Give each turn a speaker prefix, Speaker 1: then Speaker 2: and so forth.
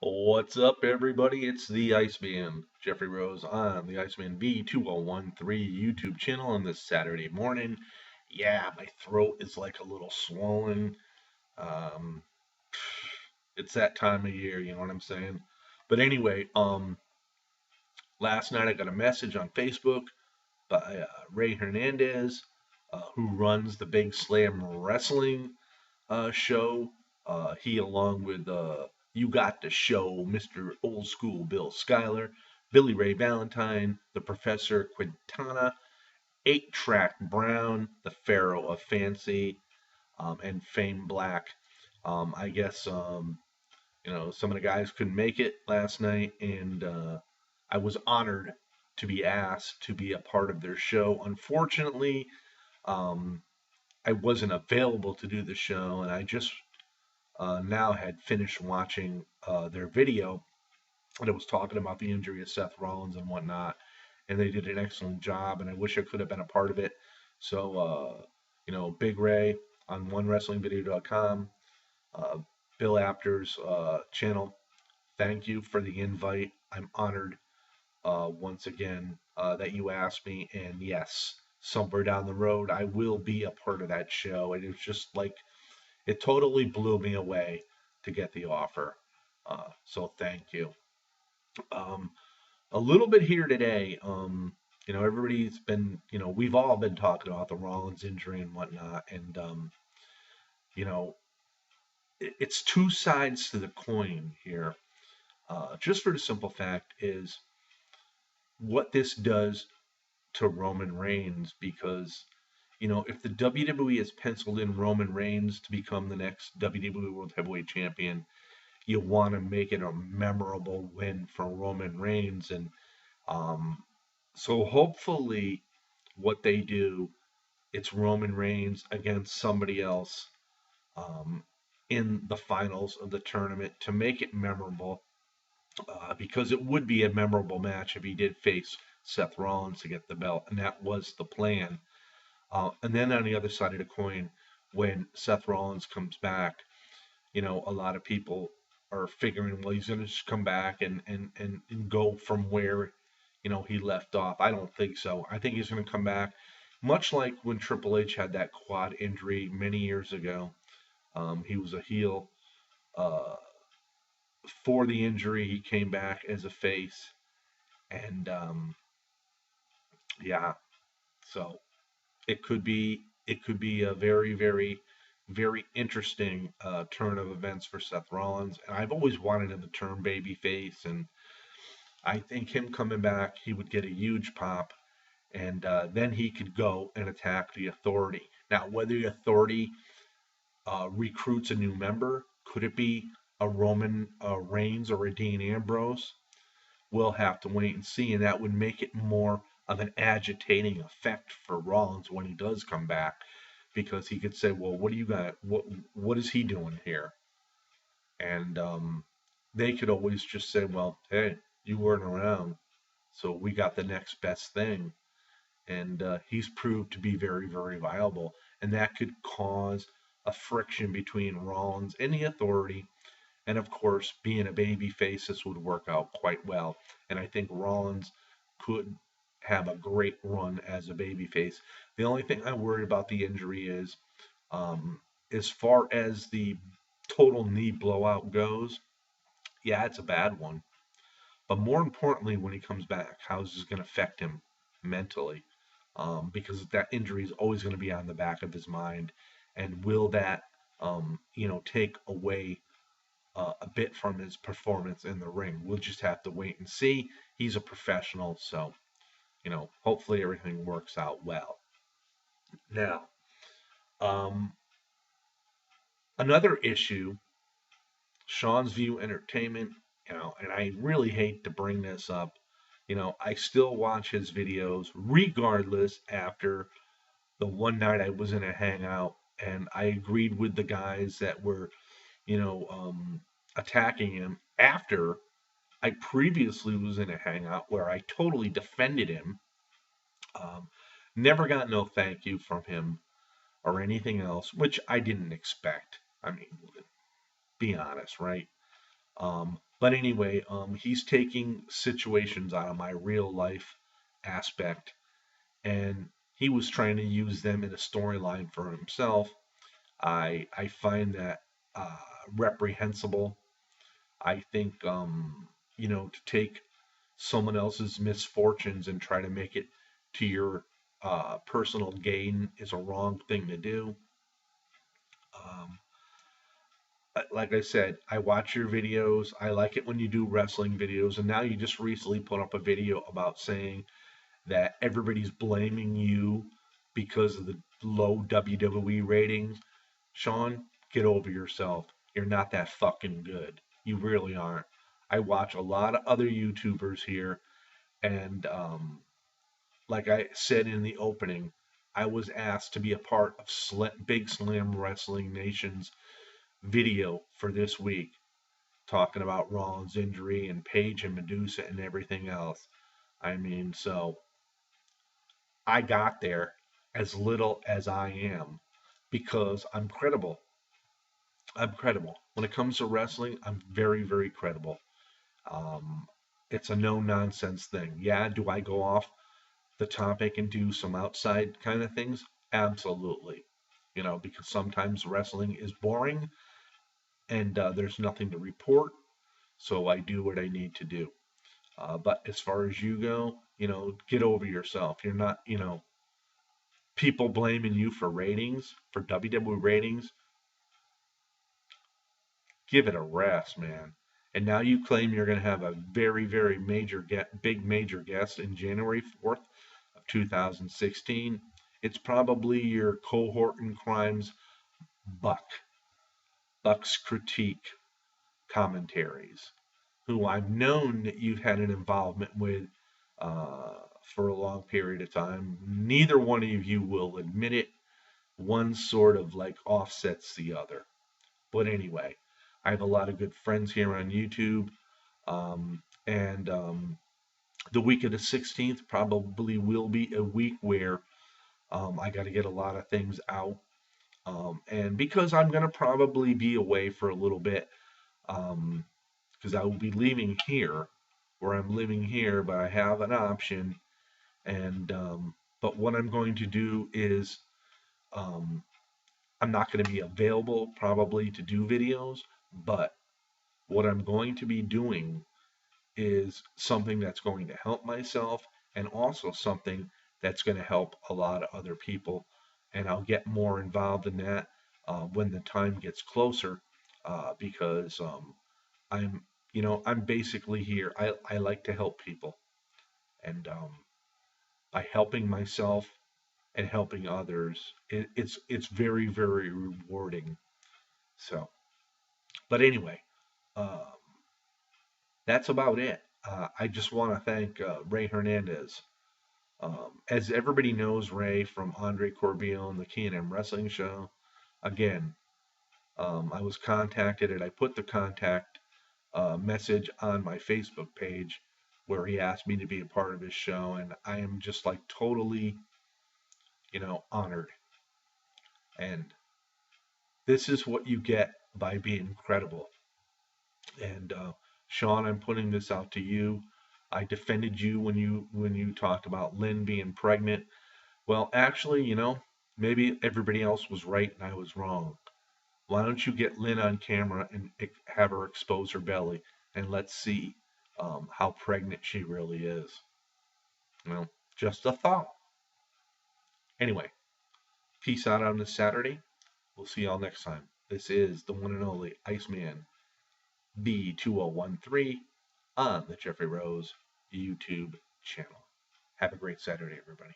Speaker 1: What's up, everybody? It's the Iceman, Jeffrey Rose, on the Iceman V2013 YouTube channel on this Saturday morning. Yeah, my throat is like a little swollen. Um, it's that time of year, you know what I'm saying? But anyway, last night I got a message on Facebook by Ray Hernandez, who runs the Big Slam Wrestling show. He, along with You Got the Show, Mr. Old School Bill Schuyler, Billy Ray Valentine, the Professor Quintana, 8-Track Brown, the Pharaoh of Fancy, and Fame Black. I guess some of the guys couldn't make it last night, and I was honored to be asked to be a part of their show. Unfortunately, um, I wasn't available to do the show, and I just now had finished watching their video, and it was talking about the injury of Seth Rollins and whatnot, and they did an excellent job, and I wish I could have been a part of it. So, Big Ray on OneWrestlingVideo.com, uh, Bill Apter's channel. Thank you for the invite. I'm honored once again that you asked me, and yes, somewhere down the road I will be a part of that show. And it was just like it totally blew me away to get the offer. So thank you. Um, a little bit here today. Everybody's been, we've all been talking about the Rollins injury and whatnot, and you know, it's two sides to the coin here. Just for the simple fact is what this does to Roman Reigns, because if the WWE has penciled in Roman Reigns to become the next WWE World Heavyweight Champion, you want to make it a memorable win for Roman Reigns. And um, so hopefully, what they do, it's Roman Reigns against somebody else um, in the finals of the tournament to make it memorable, because it would be a memorable match if he did face Seth Rollins to get the belt, and that was the plan. And then on the other side of the coin, when Seth Rollins comes back, a lot of people are figuring, well, he's going to just come back and go from where, he left off. I don't think so. I think he's going to come back, much like when Triple H had that quad injury many years ago. He was a heel uh, for the injury. He came back as a face, and yeah, so it could be a very, very, very interesting turn of events for Seth Rollins. And I've always wanted him to turn babyface, and I think him coming back, he would get a huge pop, and then he could go and attack the Authority. Now, whether the Authority recruits a new member, could it be a Roman Reigns or a Dean Ambrose? We'll have to wait and see, and that would make it more of an agitating effect for Rollins when he does come back, because he could say, "Well, what do you got? What is he doing here?" And they could always just say, "Well, hey, you weren't around, so we got the next best thing." And he's proved to be very, very viable, and that could cause a friction between Rollins and the Authority. And of course, being a baby face, this would work out quite well. And I think Rollins could have a great run as a baby face. The only thing I worry about the injury is, as far as the total knee blowout goes, yeah, it's a bad one. But more importantly, when he comes back, how is this going to affect him mentally? Because that injury is always going to be on the back of his mind. And will that, take away a bit from his performance in the ring? We'll just have to wait and see. He's a professional, so hopefully everything works out well. Now, um, another issue, SEANZVIEW Entertainment, and I really hate to bring this up. I still watch his videos regardless after the one night I was in a hangout and I agreed with the guys that were, you know, um, attacking him after I previously was in a hangout where I totally defended him. Um, Never got no thank you from him or anything else, which I didn't expect. I mean, be honest, right? But anyway, he's taking situations out of my real life aspect, and he was trying to use them in a storyline for himself. I find that uh, reprehensible. I think to take someone else's misfortunes and try to make it to your personal gain is a wrong thing to do. Um, like I said, I watch your videos. I like it when you do wrestling videos, and now you just recently put up a video about saying that everybody's blaming you because of the low WWE ratings. Sean, get over yourself. You're not that fucking good. You really aren't. I watch a lot of other YouTubers here, and like I said in the opening, I was asked to be a part of Big Slam Wrestling Nation's video for this week, talking about Rollins' injury and Paige and Medusa and everything else. I mean, so I got there as little as I am because I'm credible. I'm credible. When it comes to wrestling, I'm very, very credible. Um, it's a no nonsense thing. Yeah, do I go off the topic and do some outside kind of things? Absolutely. Because sometimes wrestling is boring and there's nothing to report, so I do what I need to do. But as far as you go, get over yourself. You're not, people blaming you for ratings, for WWE ratings. Give it a rest, man. And now you claim you're going to have a very, very big major guest in January 4th of 2016. It's probably your cohort in crimes, Buck. Buck's critique commentaries, who I've known that you've had an involvement with uh, for a long period of time. Neither one of you will admit it. One sort of like offsets the other. But anyway, I have a lot of good friends here on YouTube. And the week of the 16th probably will be a week where I got to get a lot of things out. And because I'm going to probably be away for a little bit, because I will be leaving here, where I'm living here, but I have an option. And but what I'm going to do is um, I'm not going to be available probably to do videos, but what I'm going to be doing is something that's going to help myself and also something that's going to help a lot of other people. And I'll get more involved in that when the time gets closer because I'm, I'm basically here. I like to help people. And by helping myself and helping others, it's very, very rewarding. So, but anyway, um, that's about it. I just want to thank Ray Hernandez. As everybody knows, Ray from Andre Corbeil and the K&M Wrestling Show. Again, I was contacted and I put the contact message on my Facebook page where he asked me to be a part of his show, and I am just like totally, honored. And this is what you get by being credible. And Sean, I'm putting this out to you. I defended you when you talked about Lynn being pregnant. Well, actually, maybe everybody else was right and I was wrong. Why don't you get Lynn on camera and have her expose her belly and let's see how pregnant she really is. Just a thought. Anyway, peace out on this Saturday. We'll see y'all next time. This is the one and only Iceman B2013 on the Jeffrey Rose YouTube channel. Have a great Saturday, everybody.